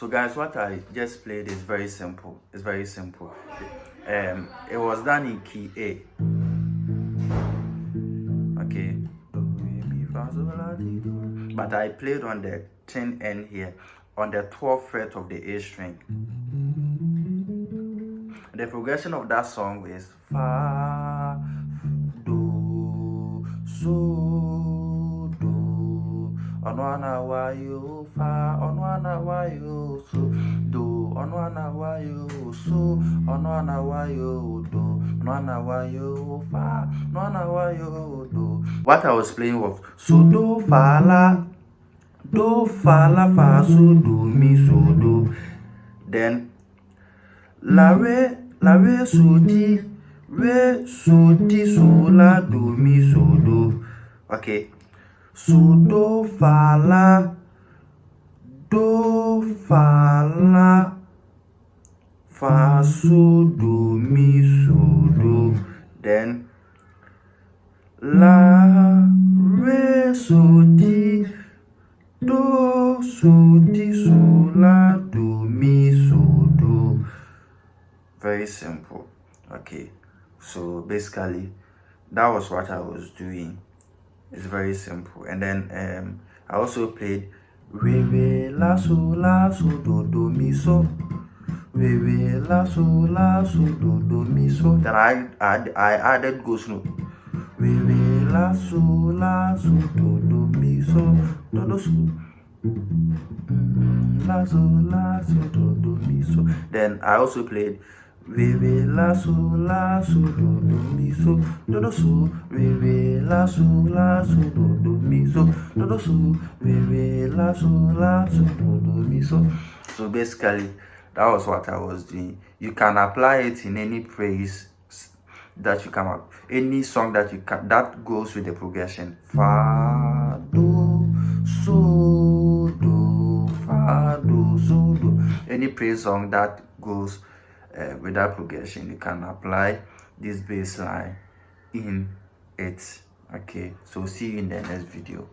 So guys, what I just played is very simple. It's very simple. It was done in key A. Okay. But I played on the 10 N here, on the 12th fret of the A string. The progression of that song is fa, do, so, do, onwana wayo, fa, onwana wayo, so, do, onwana wayo, so, onwana wayo, do, onwana wayo, fa, onwana wayo, do. What I was playing was so, do, fa, la, fa, so, do, mi, so, do. Then la, re, so, di, re, so, di, so, la, do, mi, so, do. Okay. So, do, fa, la, fa, so, do, mi, so, do. Then la, re, so, di, do, so, di, so, la, do, mi, so, do. Very simple. Okay, so basically that was what I was doing. It's very simple. And then I also played re, la, so, do, mi, so. Re, la, so, do, mi, so. Then I added ghost note. Re, la, so, do, mi, so. Do, so. La, so, do, mi, so. Then I also played re, la, so, do, mi, so. Do, so. Re, la, so, do, mi, so. Do, so. Re, la, so, do, mi, so. So basically, that was what I was doing. You can apply it in any praise that you come up, any song that you can that goes with the progression. Fa, do, so, do, fa, do, so, do. Any praise song that goes with that progression, you can apply this bass line in it. Okay, so see you in the next video.